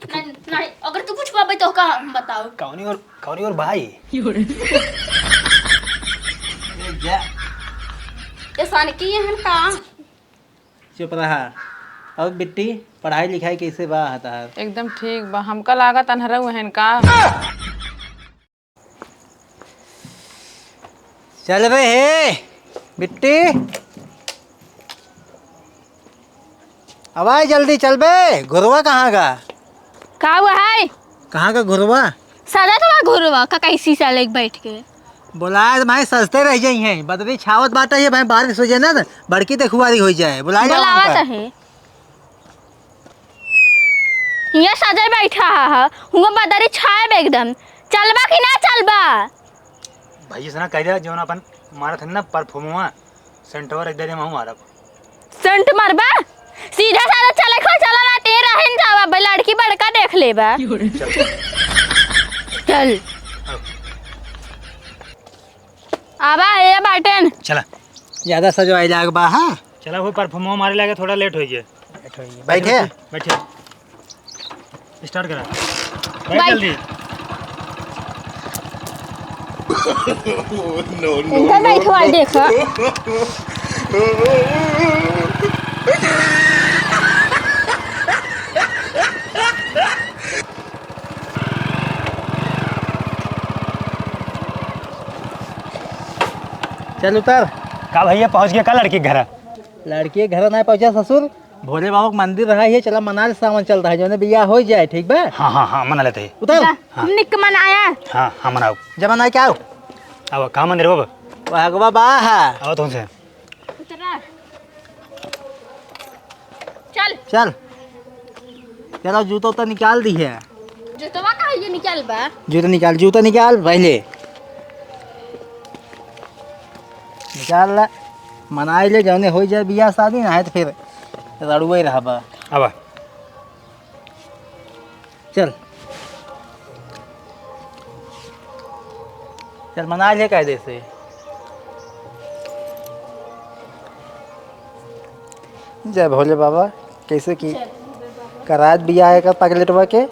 नहीं नहीं, अगर तू कुछ पाबे तो का बताओ। कौनी और भाई ये सन की हन का चुप रहा। अब बिट्टी पढ़ाई लिखाई कैसे बा हता है? एकदम ठीक बा। हमका लागत अनहरा हुए का। चल बे हे बिट्टी, अब आए जल्दी चल बे। घुरवा कहाँ का हुआ है? का घुरवा? सदा तो घुरवा का कैसी साले बैठ के बुलाए भाई सस्ते रह जाई हैं। बदरी छावत बाटा है भाई, बारिश हो जाए ना बड़की ते खुआरी हो जाए। बुलाए बुलावा है ये सजा बैठा है हुआ बदरी छाए एकदम। चलबा कि ना चलबा? भाई से ना कह दिया जो ना अपन मारा था ना परफॉर्मवा सेंटर एक दे दे मारा सेंट मारबा सीधा साधा चले खो चला ना ते रहन जावा बे लड़की बड़का देख लेबा। चल आबा ये बाटन चला ज्यादा सजवाई लाग बा। हां चला वो परफॉर्मवा मारे लागे थोड़ा लेट हो गया। बैठे बैठे स्टार्ट करा बैठ जल्दी। इनका बैठवा देखा चल उतर। का भैया पहुंच गया का लड़की के घर? लड़की के घर ना पहुंचा ससुर। भोले बाबा का मंदिर रहा है, चला मना ले। सावन चल रहा है जो बिया हो जाए। ठीक बा? हाँ मना लेते हैं। उतर। हाँ। निक मनाया हाँ मनाओ। जब मना क्या हो अब कहाँ मंदिर बाबा? भगवा बा है आओ तुमसे। चल चल चलो जूता तो निकाल दी है। जूतवा का ये निकाल बा। जूता निकाल पहले निकाल ला। मनाई ले जौने हो जाए बियाह शादी ना है तो फिर रड़ुए रहबा। अब चल चल मना ले कायदे से। जय भोले बाबा। कैसे की करात बियाह है का पगलेटवा के?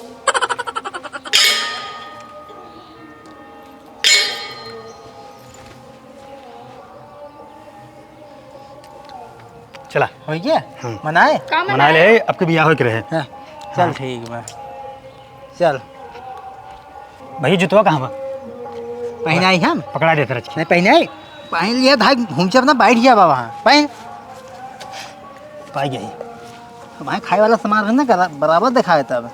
चला हो गया। मनाए मना ले अब के बियाह हो के रहे। हाँ। चल ठीक बा। चल भाई जुतवा कहाँ बा? पहनाई हम पकड़ा देते रच नहीं पहनाई पहन लिया भाई। घूम से अपना बैठ गया बा वहाँ पहन पाई गई। भाई खाए वाला सामान है ना बराबर दिखाए तब।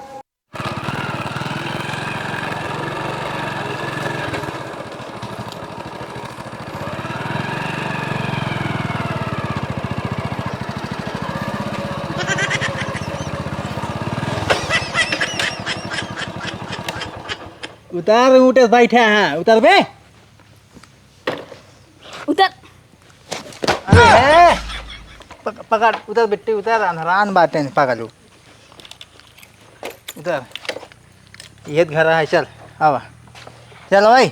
उतर ऊँटे बैठे हैं। उतर बे उतर। अरे पकड़ उतर बिट्टी उतर। अंधरान बाटे पकड़ू उतर। ये घर है। चल आवा चल भाई।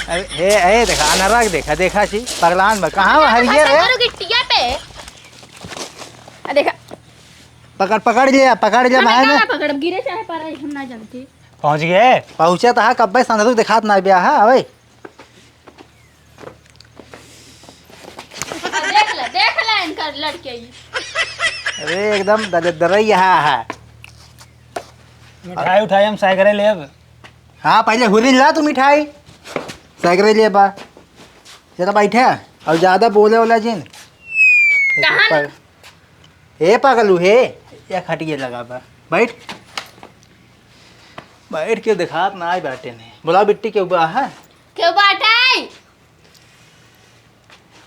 अरे हे देखा अनरा देखा सी पगलान बा कहाँ हरियर है गिट्टिया पे देखा। पकड़ लिया भाई ने। पकड़ गिरे चाहे पर हम ना जानते। पहुंच गए पहुंचा था कब भाई संदूक दिखात ना ब्याह है भाई। देख ले इनका लड़के। अरे एकदम दरैया है। मिठाई उठाई हम साइकिल ले अब। हाँ पहले हुरी ला तू मिठाई साइकिल ले बा। चलो बैठे और ज्यादा बोले वाला जिन हे पागलू हे या खटिए लगा बा। बैठ के दिखात ना आई बैठे ने। बुला बिट्टी के बा है क्यों बाटाई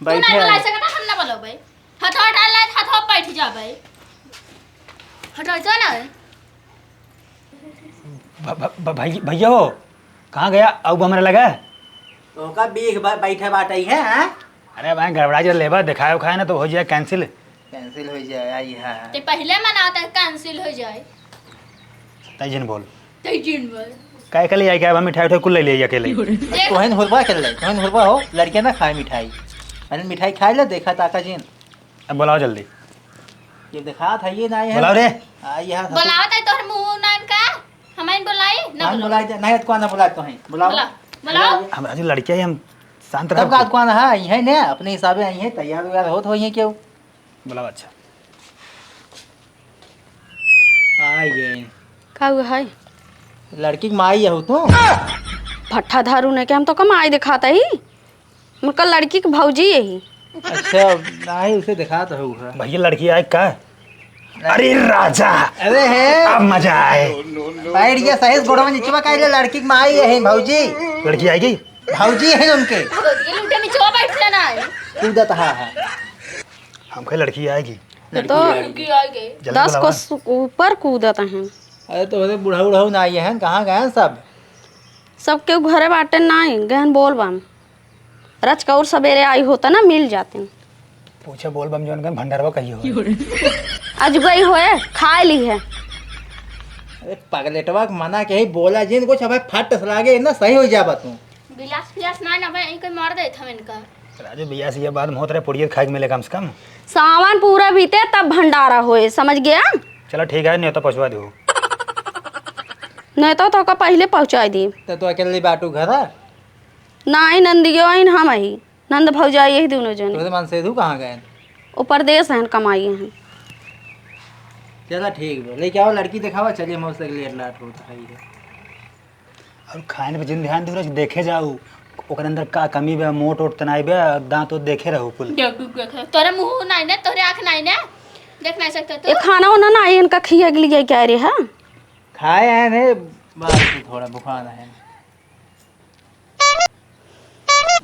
बैठे बोला सकता हम ना बोलो भाई। हथो डाल ले हथो बैठ जा भाई। हटो जा ना भैया हो कहाँ गया? अब हमारे लगा तो का बीख बैठे बाटाई है। अरे भाई गड़बड़ा जो लेबर दिखाए उखाए ना तो हो जाए कैंसिल हो जाए। आई है ते पहले मनाता है कैंसिल हो जाए। तैजिन बोल तैजिन बोल काय कल आई क्या मिठाई उठाई कुल ले लिया अकेले। तोहन हुरबा कर ले तोहन हुरबा हो लड़के ना खाए मिठाई। मैंने मिठाई खाई ले देखा ताका जिन। अब बुलाओ जल्दी। ये दिखा था ये ना ये बुलाओ रे। यहाँ बुलाओ ताई तोहर मुंह नान का हमें बुलाई ना हम बुलाए नहीं तो कौन बुलाए तो हैं बुलाओ बुलाओ हम राजू लड़कियां हैं, हम शांत तब रहो। का कौन है ये ने अपने हिसाब से आई है तैयार वैयार होत हो ये क्यों बुलाओ। अच्छा आइए का हुआ है लड़की की माई हो तू भट्ठा धारू ने के हम तो कम आई दिखाता ही उनका लड़की के भौजी यही अच्छा नहीं उसे दिखा तो होगा भैया लड़की आए का? अरे राजा, अरे है अब मजा आए। बैठ गया सहेज गोड़वा नीचवा काहे लड़की की माई है भौजी लड़की आएगी? भौजी है उनके ये लूटे में जो बैठ जाना है कूदत है हम कहे लड़की आएगी। तो की आ गए जल्दी 10 बुलाओ को ऊपर कूदत हैं अरे तो अरे बुढ़ा बुढ़ा ना आई है कहाँ गए हैं सब सब के घरे बाटे नहीं गहन बोल बम रच का और सवेरे आई होता ना मिल जाते पूछे बोल बम जोन गन भंडारवा कहियो। आज गई होए खा ली है अरे पगलेटवा के मना के ही बोला जिन कुछ अब फट लागे ना सही हो जाबा तू गिलास पिलास ना ना भाई कोई मार दे था इनका राजू भैया से ये बात में होत रहे पुड़ियर खाए के मिले कम से कम। सावन पूरा बीते तब भंडारा होए समझ गया चलो ठीक है, नहीं तो पहुंचवा दो। नहीं तो का पहले पहुंचा दी तो अकेले बाटू घर नहीं नंदियो आइन हम ही नंद भौजा यही दोनों जन तो मन से तू कहाँ गए वो परदेश हैं कमाई हैं चला ठीक है लेके आओ लड़की दिखावा चलिए हम उससे अगले लाट होता है ये और खाने पे जिन ध्यान दो देखे जाओ ओकर अंदर का कमी बा, मोट ओट तनाई बा, दांत ओत देखे रहो कुल। तोरे मुंह नहीं ना तोरे आँख नहीं ना देख नहीं सकते ये तो खाना वाना ना इनका खिया के लिए क्या रे है खाए हैं ने बात थोड़ा बुखार है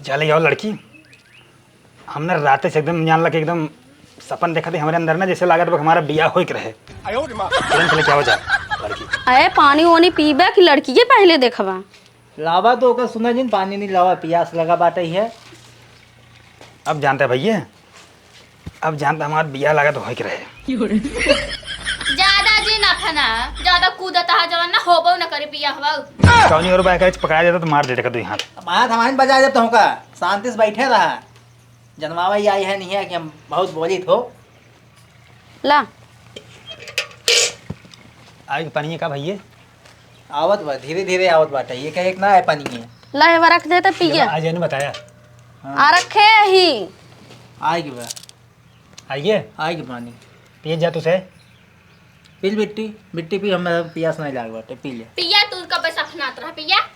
चले आओ लड़की। हमने रात से एकदम जान लगे एकदम सपन देखा थे हमारे अंदर ना जैसे लागत हमारा बियाह हो रहे। तुरंत चले क्या हो जा लड़की। अरे पानी वानी पीबे कि लड़की के पहले देखबा लावा तो ओकर सुना जिन पानी नहीं लावा प्यास लगा बाटे ही है अब जानते हैं भैया, अब जानते हमारा बियाह लागत हो रहे। ज्यादा जी ना फना ज्यादा कूदता है जवान ना होबो ना करे पिया हवा कौनी और बाइक पकड़ा जाता तो मार देता तू यहाँ। हमारा हमारे बजा जब तो होगा शांति से बैठे रहा जनमावा ही आई है नहीं है कि हम बहुत बोलित हो ला आज पानी का भैया आवत बा धीरे धीरे आवत बाटे ये कहे एक ना है पानी है ला एवा रख देते पिए आज ने बताया आ रखे ही आएगी बा आइए आएगी पानी पिए जा तुझे। पी मिट्टी मिट्टी पी हमें प्यास नहीं लाग बाटे पी ले पिया तू का पैसा फनात रहा पिया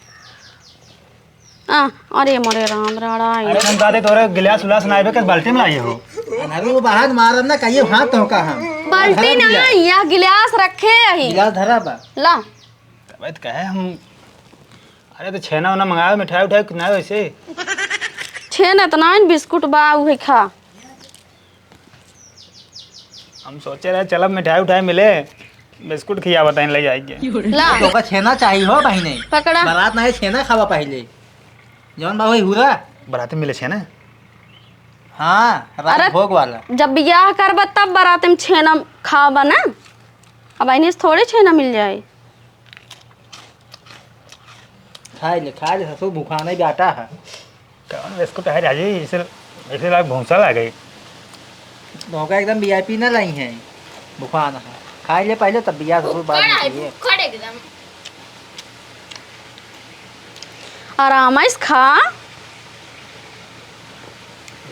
अरे मोरे राम राड़ा अरे हम कहते तोरे गिलास उलास ना आए बाल्टी में लाए हो। अरे वो बाहर मारब ना कहिए हाथ तो का हम बाल्टी ना या गिलास रखे ही गिलास धरा बा ला तब कहे हम अरे तो छेना वना मंगाओ मिठाई उठाई ना वैसे छे न इतना बिस्कुट बा उहे खा हम सोचे रहे चलब मिठाई उठाई मिले बिस्कुट खिया बताए ले जाएंगे। ला तो का छेना चाहिए हो भाई नहीं पकड़ा बारात ना है छेना खावा पहले जौन बाबू हुआ बराती मिले छे ना। हाँ अरे रात भोग वाला जब बियाह करब तब बारात में छेना खाबा ना अब आइने से थोड़े छेना मिल जाए खा ले ससुर भूखा नहीं बाटा है कौन बिस्कुट है राजी इसे ऐसे लाग भूसा ला गई। भोगा एकदम वीआईपी ना लाई है भूखा ना है खा ले पहले तब बिया ससुर बाद में चाहिए खड़े एकदम आराम से खा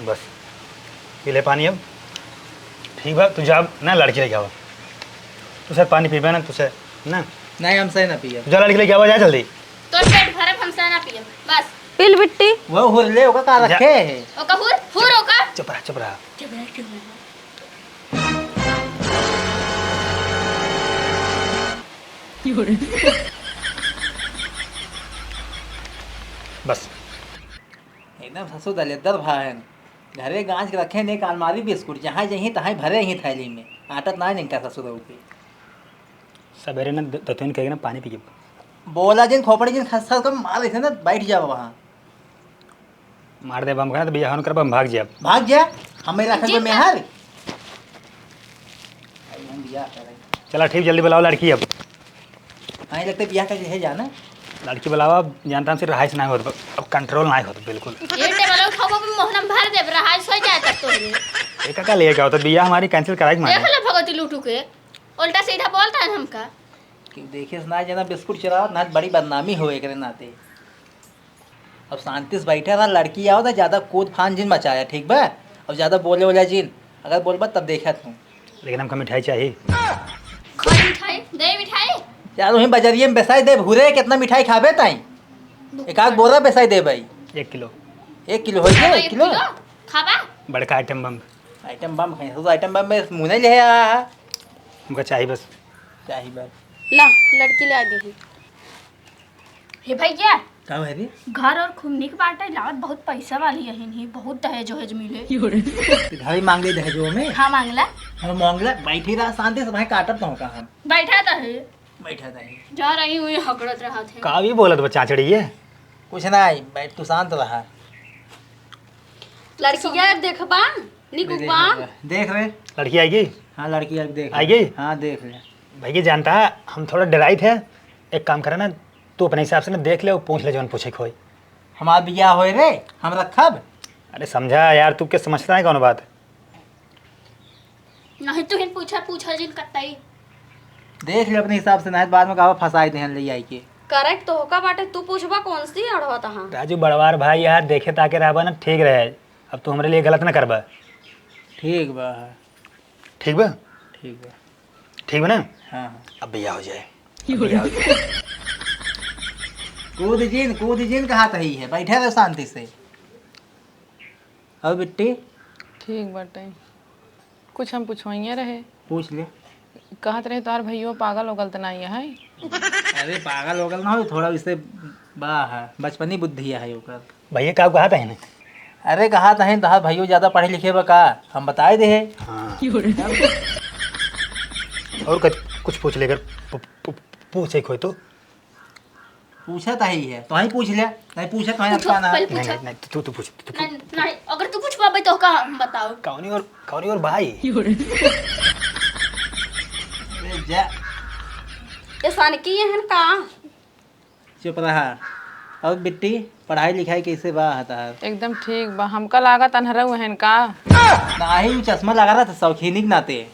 बस पी ले पानी अब ठीक बा तू जा ना लड़की लेके आवा तू सर पानी पीबे ना तुझे ना नहीं हमसे ना पिए तू जा लड़की लेके आवा जा जल्दी। तो पेट भरे हमसे ना पिए बस पिल बिट्टी वो हुरले ओका का रखे है ओका हुर ओका चुप रहा चुप रहा। बस एकदम ससुर दलेदर भाई घरे गांच के रखे ने एक अलमारी बिस्कुट जहाँ जहीं तहाँ भरे ही थैली में आटत ना निकटा ससुर के सवेरे ना दतुन कहेगा ना पानी पी बोला जिन खोपड़ी जिन खस खस कर मार रहे थे ना बैठ जाओ वहाँ मार दे बम तो बियाह कर हम भाग जाए। भाग जा हमें रखे में हार चला ठीक जल्दी बुलाओ लड़की अब हाँ लगते बियाह का है जाना लड़की बुलावा जानता से रहाइश ना होता अब कंट्रोल ना होता बिल्कुल। ये टेबल उठाओ मोहनम भर दे रहा सो जाए तक तो एक का ले गया तो बिया हमारी कैंसिल कराई देख मारे ले भगती लूटू के उल्टा सीधा बोलता है हमका। कि देखिए ना जना बिस्कुट चलाओ ना बड़ी बदनामी हो एक नाते। अब शांति से बैठे रहा, लड़की आओ तो ज़्यादा कूद फान जिन मचाया ठीक बा। अब ज़्यादा बोले बोला जिन अगर बोलबा तब देखा तू। लेकिन हमको मिठाई चाहिए। खाई मिठाई दे मिठाई यार वहीं बाजारिए में बेसाई दे भूरे कितना मिठाई खाबे ताई। एक आध बोरा बेसाई दे भाई। 1 किलो 1 किलो हो गया 1 किलो खाबा बड़का आइटम बम आइटम बम खाई तो आइटम बम में मुँह नहीं ले आ हमको चाहिए बस। चाहिए बस ला लड़की ला दी। हे भैया क्या है रे घर और घूमने के बाटे लागत बहुत पैसा वाली है नहीं बहुत दहेज वहेज मिले। घर ही मांग ले दहेजो में। हाँ मांगला हम मांगला बैठी रहा शांति से भाई काटत तो का हम बैठा था है बैठा था जा रही हुई हकड़त रहा थे। का भी बोलत बच्चा चढ़ी है कुछ नहीं बैठ तू शांत रहा। लड़की यार देखबा निकुबा देख रहे लड़की आएगी। हाँ लड़की अब देख आएगी? हाँ देख ले भैया जानता है हम थोड़ा डराई थे। एक काम करे ना तू अपने हिसाब से ना देख ले और पूछ ले जौन पूछे खोई। हमार बिया होए रे हम रखब। अरे समझा यार तू क्या समझता है कौन बात। नहीं तू हिन पूछा जिन कत्ताई देख ले अपने हिसाब से नहीं बाद में कहा फंसाई दे ले आई के। करेक्ट तो होका बाटे तू पूछबा कौन सी अड़वा तहां। राजू बड़वार भाई यार देखे ताके रहबा ना ठीक रहे। अब तू हमारे लिए गलत ना करबा। ठीक बा ठीक बा ठीक बा ठीक बा ना। हाँ अब भैया हो जाए। कूद जिन कहा तही है बैठे रहे शांति से। अब बिट्टी ठीक बाटे कुछ हम पूछवाइए रहे पूछ ले। कहत रहे तार भैया पागल होगल त नहीं है। अरे पागल होगल ना हो थोड़ा इससे बा है बचपनी बुद्धि है ओकर। भैया का कहा था इन्हें। अरे कहा था तहार भैया ज़्यादा पढ़े लिखे बा का हम बताए दे है। हाँ और कुछ पूछ लेकर पूछे खोई तो पूछा था ही है तो ही पूछ ले नहीं पूछा तो ही पूछो, अपना ना पहले नहीं पूछो। नहीं नहीं तू पूछ तू नहीं नहीं अगर तू कुछ पाबे तो का हम बताओ। कौनी और भाई अरे जा ये सनकी हन का चुप रहा। अब बिट्टी पढ़ाई लिखाई कैसे बा हता है। एकदम ठीक बा हमका लागत अनहरा हन का। नहीं चश्मा लगा रहा था शौकीनी के नाते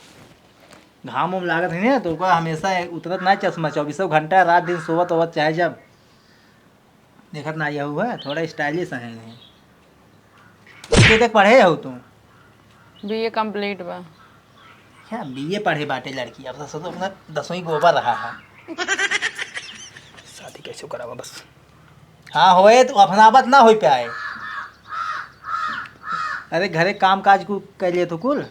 घाम उम लागत है ना तो ओका हमेशा उतरत ना चश्मा 24 घंटा रात दिन सोवत ओवत चाहे जब देखत ना यह हुआ थोड़ा स्टाइलिश है। कितने तक पढ़े हो तुम। बीए कंप्लीट बा। क्या बीए पढ़े बाटे लड़की अब तो सोचो अपना 10वीं गोबर रहा है। शादी कैसे करावा बस। हाँ होए तो अपनावत ना हो पाए। अरे घरे काम काज को कर लिए तो कुल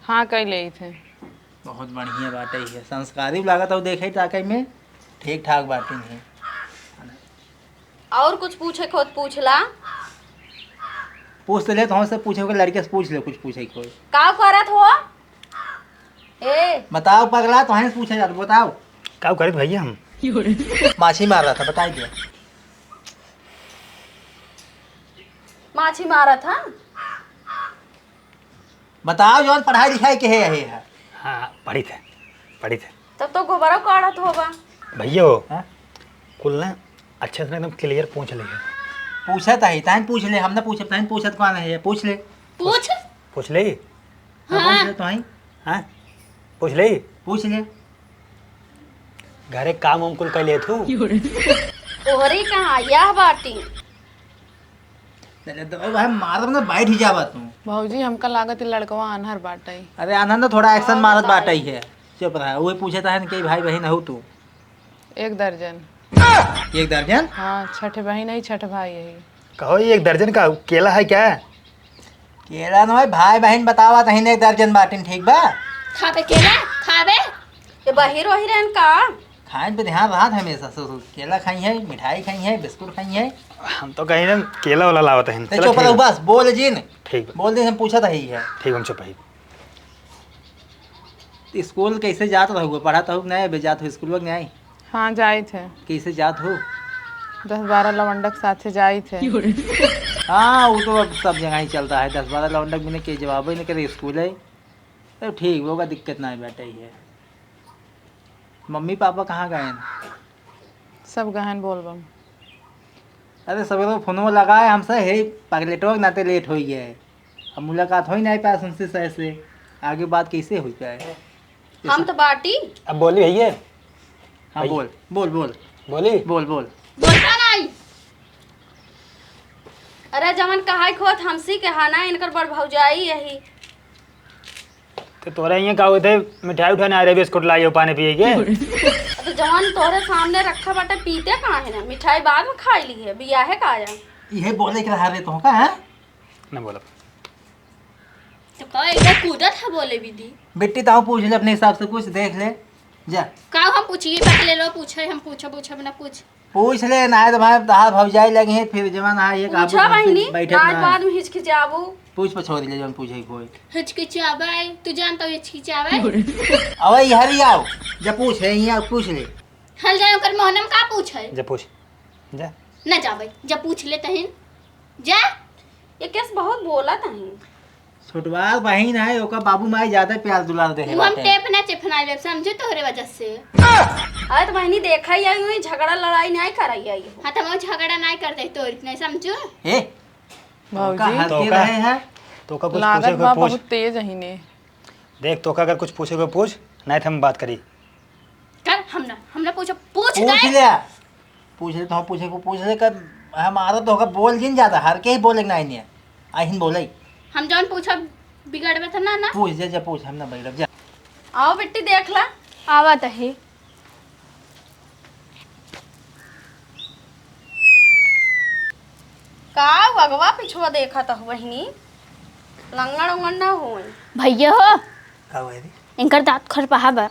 हाँ कई ले थे। बहुत बढ़िया बाटे है संस्कारी भी लागत हो देखे ताकि में ठीक ठाक बाटे है। और कुछ पूछे खुद पूछला पूछ तो ले तो हमसे पूछे कि लड़के से पूछ ले कुछ पूछे कोई का करत हो ए बताओ पगला तो से पूछे जाता बताओ का करे भैया हम माछी मार रहा था बताई दिया। माछी मारा था बताओ जौन पढ़ाई लिखाई के है। हाँ पढ़ी थे तब तो गोबरा काढ़त होगा। भैया हो हाँ? कुल ना अच्छे से एकदम क्लियर पूछ लेगा। पूछा था ही ताइन पूछ ले हमने पूछा ताइन पूछत कौन है पूछ ले पूछ ले हाँ, पूछ ले तो ही हाँ पूछ ले पूछ ले घरे काम उम कुल कर ले तू। ओहरी कहाँ यह बाटी चले तो भाई मारब ना बैठ ही जावा तू। भौजी हमका लागत है लड़कवा अनहर बाटे। अरे आनंद थोड़ा एक्शन मारत बाटा ही है चुप रहा वही पूछे था कि भाई बहन हो तू 1 दर्जन। 1 दर्जन। हाँ छठ बहन नहीं छठ भाई यही। कहो ये 1 दर्जन का केला है क्या। केला ना भाई बहन बतावा तही 1 दर्जन बाटिन ठीक बा। खाबे केला खाबे ये बहिर वही रहन का खान पे ध्यान रहा हमेशा केला खाई है मिठाई खाई है बिस्कुट खाई है। हम तो कहीं ना केला वाला लावत है। नहीं चुप रहो बस बोल जिन ठीक बोल दे हम पूछा था ही है। ठीक हम चुप है। स्कूल कैसे जात रहो पढ़ात हो नहीं बेजात हो स्कूल वक्त नहीं हाँ जाए थे कैसे जात हो 10-12 लवंडक साथे जाए थे। हाँ वो तो अब सब जगह ही चलता है 10-12 लौंडक भी नहीं जवाब ही नहीं करे स्कूल है तो ठीक होगा दिक्कत ना बैठा ही है। मम्मी पापा कहाँ गए हैं। सब गहन बोलबम। अरे सब लोग फोनों लगाए हमसे हे पगलेटो के नाते लेट हो गया है अब मुलाकात हो ही नहीं पास उनसे सही से, आगे बात कैसे हो पाए। हम तो बाटी अब बोली भैया। हाँ बोल बोल बोल बोली बोल बोल। बोलता नहीं। अरे जमन कहा खोत हमसी के हाना इनकर बड़ भौजाई यही। तो तोरा यहाँ का हुए थे मिठाई उठाने आ रहे बिस्कुट लाइए पानी पिएगे। तो जवान तोहरे सामने रखा बाटे पीते कहाँ है ना, मिठाई बाद में खाई ली है, बिया है का जा। ये बोले के रहा रे तो का है ना बोला तो कहो एक कूदत है बोले दीदी। बेटी ताऊ पूछ ले अपने हिसाब से, कुछ देख ले जा। का हम पूछिए पक ले लो, पूछे हम पूछो ना पूछ ले ना, तो भाई दाल भौजाई लगे हैं फिर जवान आ ये काबू पूछा बहिनी बैठे आज ना बाद में हिचकिचाबू। पूछ पछोड़ ले जवन पूछे कोई। हिचकिचावे तू जानता हो हिचकिचावे। अबे हरी आओ जब पूछ है यहाँ पूछ ले। हल जाए ओकर मोहनम का पूछे जा पूछ जा। न जावे जब पूछ ले तहिन जा। ये केस बहुत बोला नहीं। छोटवा बहन है ओका बाबू माई ज्यादा प्यार दुलार दे है हम टेप ना चिपनाए समझे तोहरे वजह से। अरे तो बहनी देखा ही आई हुई, झगड़ा लड़ाई नहीं कराई आई हो। हाँ तो हम झगड़ा नहीं करते तो नहीं समझो। ए का भाऊजी हल्के रहे हैं तो का कुछ लागत पूछे बा को पूछ। बहुत तेज ही ने। देख तो का अगर कुछ पूछे को पूछ, नहीं तो हम बात करी। कर हमने पूछो पूछ पूछ गए। ले पूछ ले तो हम पूछे को पूछ ले कर हमारा तो होगा बोल जिन ज्यादा हर के ही बोले ना इन्हें आहिन बोले। हम जौन पूछो बिगड़बे तो ना पूछ जा पूछ हम ना बैठ जा। आओ बेटी देख ला। आवत है का अगवा पिछुआ देखा था बहनी, लंगड़ उंगड़ ना हो। भैया हो का हुआ रे इनकर दांत खरपहा बा।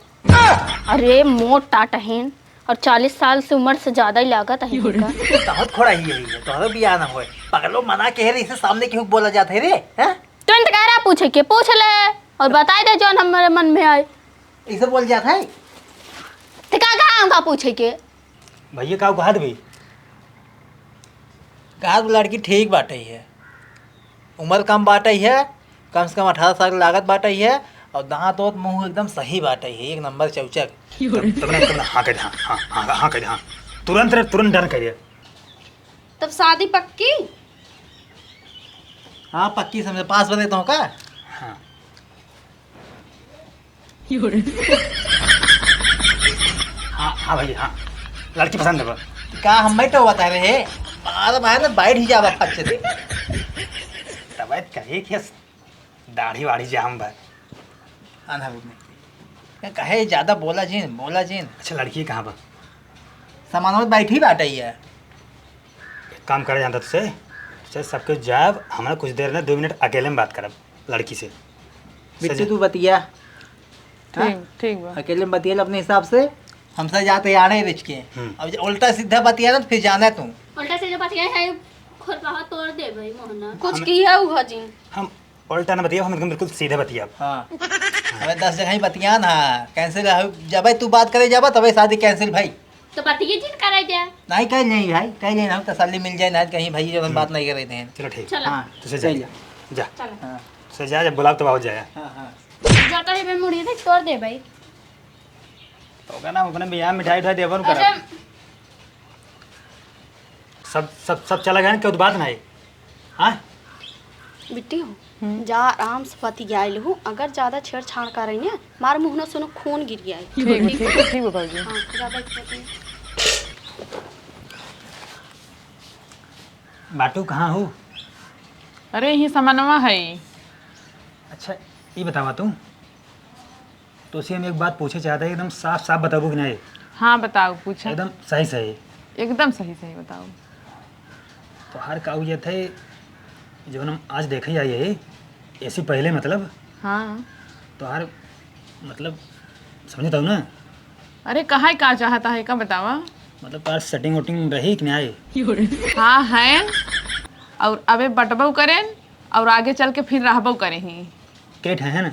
अरे मोट टाटहीन और 40 साल से उम्र से ज्यादा ही लागत है इनका। बहुत खोड़ा ही है तो बियाह ना होए पगलो मना के रे इसे सामने क्यों बोला जाता है रे हैं। तो इंत कह रहा पूछे के पूछ ले और बता दे जौन हमारे मन में आए। इसे बोल जाता है तो का कहा हमका पूछे के। भैया का कहा भी कहा लड़की ठीक बाटे है, उम्र कम बाटे है, कम से कम 18 साल की लागत बाटे है और दांत और मुंह एकदम सही बाटे है, एक नंबर चौचक। तब हाँ कह हाँ हाँ हाँ कह हाँ तुरंत डर करिए। तब शादी पक्की। हाँ पक्की समझे पास बने तो का। हाँ हाँ हाँ भैया हाँ लड़की पसंद है। का हम बैठो बता रहे अरे भाई ना बैठ ही जावा अच्छे से। तब कहे कि दाढ़ी वाड़ी जाम भाई आना भी कहे ज्यादा बोला जिन अच्छा लड़की कहाँ पर सामान में बैठी बाटे है। एक काम करे जानता तुझसे सबके जाब हमारा कुछ देर में 2 मिनट अकेले में बात करब लड़की से। बिट्टू तू बतिया ठीक ठीक बा। अकेले में बतिया अपने हिसाब से, हमसे जाते आ रहे रिच के। अब उल्टा सीधा बतिया ना तो फिर जाना तू उल्टा से जो बात है खुरपहा तोड़ दे भाई मोहना। कुछ की है उहा जी। हम उल्टा ना बतिया, हम एकदम बिल्कुल सीधे बतिया। हाँ अबे 10 जगह ही बतिया ना कैंसिल जब तू बात करे जाबा तबे शादी कैंसिल भाई। तो बतिये जिन कराई दे। नहीं कह नहीं भाई कह लेना हम तसल्ली मिल जाए ना कहीं भाई जो हम बात नहीं कर रहे थे। चलो ठीक चलो हाँ तुझसे चल जा जा हाँ तुझसे जा जब बुलाओ तो बहुत जाए। हाँ हाँ जाता है भाई मुड़ी से तोड़ दे भाई। तो क्या नाम अपने बियाह मिठाई उठाई देवन अच्छा करा सब चला गया ना क्यों बात नहीं। हाँ बिट्टी हो जा आराम से बतियाइल हूँ, अगर ज्यादा छेड़छाड़ कर रही है मार मुँह न सुनो खून गिर गया है। ठीक है भाऊजी। हाँ ज्यादा बतियाई। बाटू कहाँ हो। अरे यही सामानवा है। अच्छा ये बतावा तू तो उसे हम एक बात पूछे चाहता है एकदम साफ साफ बताबू कि नहीं। हाँ बताओ पूछा। एकदम सही सही एकदम सही सही बताओ। तो हर काऊ ये थे जो हम आज देखे आई है ऐसे पहले मतलब हाँ तो हर मतलब समझता हूँ ना। अरे कहाँ का चाहता है का बतावा। मतलब तार सेटिंग वोटिंग रही कि नहीं आई। हाँ है और अबे बटबो करें और आगे चल के फिर रहबो करें ही। केट है ना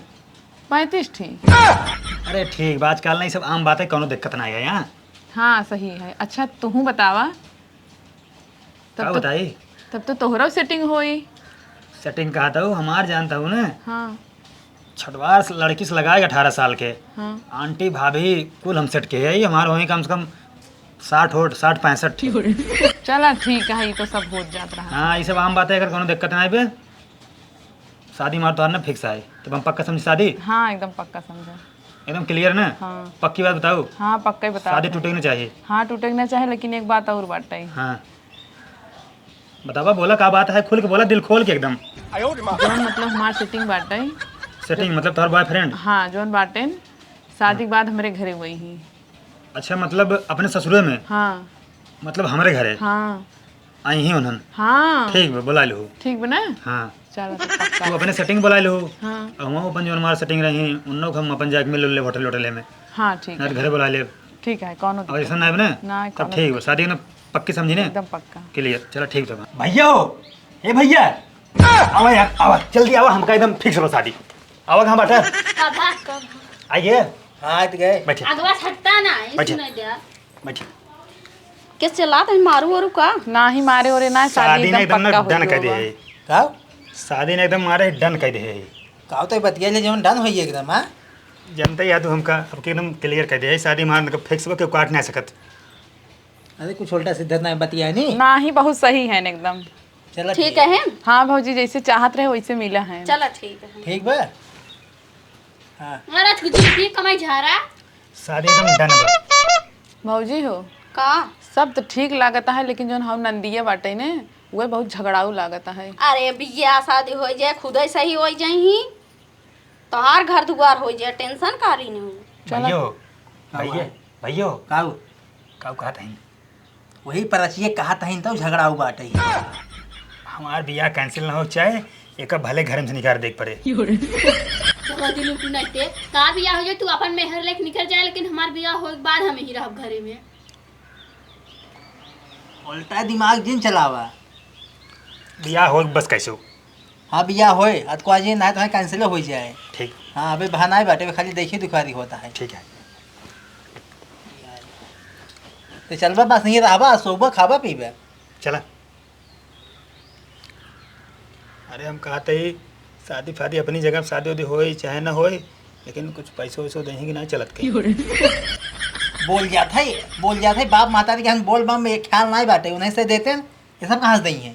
35 ठीक। अरे ठीक बात काल नहीं सब आम बात है कोनो दिक्कत ना है यहाँ। हाँ सही है। अच्छा तू बतावा क्या बताई तब तो तोहरा सेटिंग होई। सेटिंग कहा था हमार जानता हूँ ना हाँ छठवार लड़की से लगाएगा 18 साल के हाँ आंटी भाभी कुल हम सेट के है हमारे वहीं कम से कम 60-65। चला ठीक है ये तो सब हो जात रहा। हाँ ये सब आम बात है अगर कोनो दिक्कत ना पे शादी हमारा तो ना फिक्स है, तो हम पक्का समझ शादी, हाँ एकदम पक्का समझो। एकदम क्लियर ना? हाँ पक्की बात बताओ। हाँ पक्का ही बताओ। शादी टूटे नहीं चाहिए। हाँ टूटे ना चाहे, लेकिन एक बात और बात है। हाँ बतावा, बोला क्या बात है, खुल के बोला, दिल खोल के एकदम। जोन मतलब हमार सेटिंग बाटे। सेटिंग मतलब तुम्हारा बॉयफ्रेंड? हाँ जोन बाटे शादी के बाद हमारे घरे हुई ही। अच्छा मतलब अपने ससुरे में? हाँ मतलब हमारे घर है? हाँ आई ही उन्हन? हाँ ठीक बा, बुला लो। ठीक बना। हाँ चलो तो पक्का। तू अपने सेटिंग बुला लो। हाँ और वहाँ अपन जो हमारा सेटिंग रही उन लोग हम अपन जाके मिल ले होटल होटल में, हाँ ठीक ना है। घर बुला ले। ठीक है कौन और ऐसा ना है ना? ना तब ठीक है, शादी ना पक्की समझी ने? एकदम पक्का। क्लियर, चलो ठीक तो। भैया हो, ए भैया आवा यार, आवा जल्दी आवा, हमका एकदम फिक्स हो शादी। आवा कहाँ बाटा? आइए। हाँ तो गए। बैठिए अगवा हटता ना बैठिए। सुनाई दे। बैठिए। किस चिल्लात है मारू वारू का? ना ही मारे और ना शादी ने एकदम ना पक्का डन हो कर दे जाएगा। है। काव शादी ने एकदम मारे डन कर दे है। काव तो बतिया ले जवन डन होई एकदम। हां जनता याद हो हमका अब के एकदम क्लियर कर दे है, शादी मारने का फिक्स हो के काट नहीं सकत। अरे कुछ उल्टा सीधा ना बतिया नहीं। ना ही बहुत सही है एकदम। चलो ठीक है। हाँ भौजी जैसे चाहत रहे वैसे मिला है। चलो ठीक है। ठीक बा। हाँ अरे तुझे कमाई जा रहा। शादी एकदम डन बा। भौजी हो का? सब तो ठीक लागता है, लेकिन जो हम नंदिया बाटे ने वह बहुत झगड़ाऊ लागता है। अरे बिया शादी हो जाए खुद ही सही हो जाही, तोहार घर दुआर हो जाए, टेंशन कारी नहीं हो। भैयो भैया भैयो काव काऊ कहा था वही परचिए कहा तहिन तो झगड़ाऊ बाटे। हमार बियाह कैंसिल ना हो चाहे एक भले घर में से निकाल देख पड़े। तोरा दिल उठू नहीं ते का बियाह हो जाए तू अपन मेहर लेके निकल जाए, लेकिन हमार बियाह हो के बाद हम ही रहब घरे में। उल्टा दिमाग जिन चलावा। बियाह हो बस कैसे हो? हाँ बिया होए आज को आज ना तो कैंसिल हो जाए। ठीक हाँ अबे बहाना बाटे खाली देखिए दुखारी होता है। ठीक है। तो चलबा बस नहीं रहबा, सोबा खाबा पीबा। चला। अरे हम कहते ही शादी फादी अपनी जगह शादी वादी होए चाहे ना होए, लेकिन कुछ पैसों वैसों देंगे कि ना चलत के। बोल जाते बाप माता के हम बोल बम एक ख्याल नहीं बाटे उन्हें से देते हैं। ये सब कहाँ से दही है?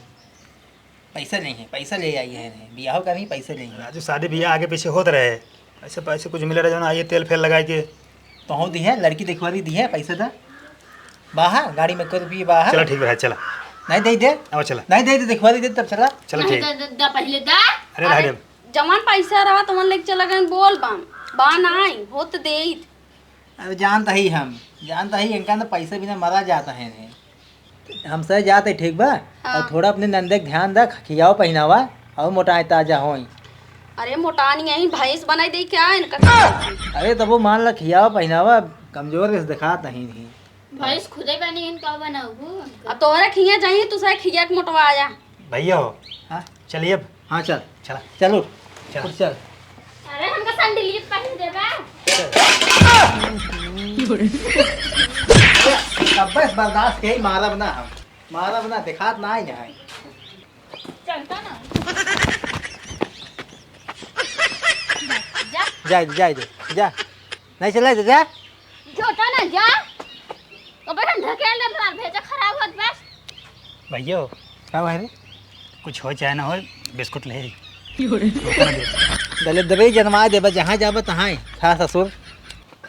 पैसा नहीं है, पैसा ले आई है बियाह का नहीं, पैसे नहीं है। राजू शादी बियाह आगे पीछे होते रहे, ऐसे पैसे कुछ मिले रहे जो ना आइए तेल फेल लगा के। तो हो दी है लड़की दिखवा दी है पैसा था बाहर गाड़ी में कर भी बाहर। चलो ठीक है चला। नहीं दे दे अब चला। नहीं दे दे दिखवा दी तब चला। चलो नहीं, ठीक। दा पहले दा। अरे रह दे। जमान पैसा रहा तो मन लेके चला गए बोल बाम बा नहीं हो तो दे। अरे जानता ही इनका तो पैसे बिना मरा जाता है ने। हम सह जाते ठीक बा। हाँ। और थोड़ा अपने नंदे का ध्यान रख, खियाओ पहनावा और मोटाए ताजा होई। अरे मोटानी यही भैंस बनाई दे क्या इनका? अरे तब वो मान ला खियाओ पहनावा, कमजोर के दिखा नहीं। भैंस खुदे बनी इनका बनाऊ। अब तोहरा खिया जाइए तू सारे खिया के मोटवा आया। भैया हो हाँ चलिए अब। हाँ चल चला चलो चल। चल। अरे हमका सैंडल पहन देबा। अब बस बर्दाश्त के ही मारा बना हम मारा बना दिखात ना ही है। चलता ना। जा जा नहीं चला जा। छोटा ना जा। अब हम ढकेल दे मार भेजा खराब होत बस। भैया हो क्या है रे? कुछ हो चाहे ना हो, बिस्कुट ले। गले दबे जन्मा देबा जहाँ जाबा तहाँ खा ससुर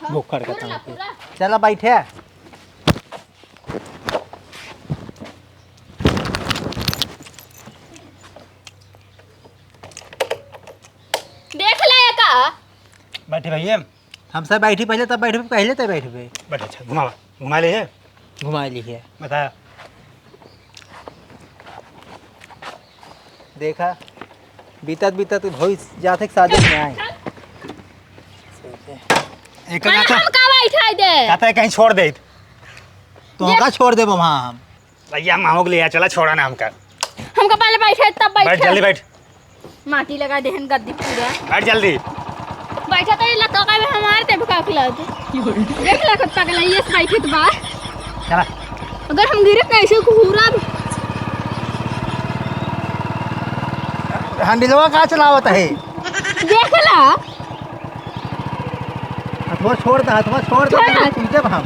भूख कर पूरा पूरा। चला बैठे। देख ले का। बैठे भैया। हम सब बैठी पहले तब बैठे पहले तब बैठे बैठे। अच्छा घुमा ले है घुमा लीजिए। बताया। देखा बीतत भोई जाते शादी में आए। एक हम का बैठा दे। कहता है कहीं छोड़ दे। तो का छोड़ दे वहाँ हम भैया मामू के लिए चला, छोड़ा ना हमका। हमका पहले बैठे तब बैठ बैठे। जल्दी बैठ। माटी लगा देहन गद्दी पूरा। बैठ जल्दी। बैठा तो लतो का में हमारे ते भका खिलाते। देख ला कब पगला ये बैठे तो बा। चला। अगर हम गिरे कैसे घूरा। हंडिलवा कहाँ चलावत है? देख ला। हथवा छोड़ दे छोड़ दे। पीटे हम।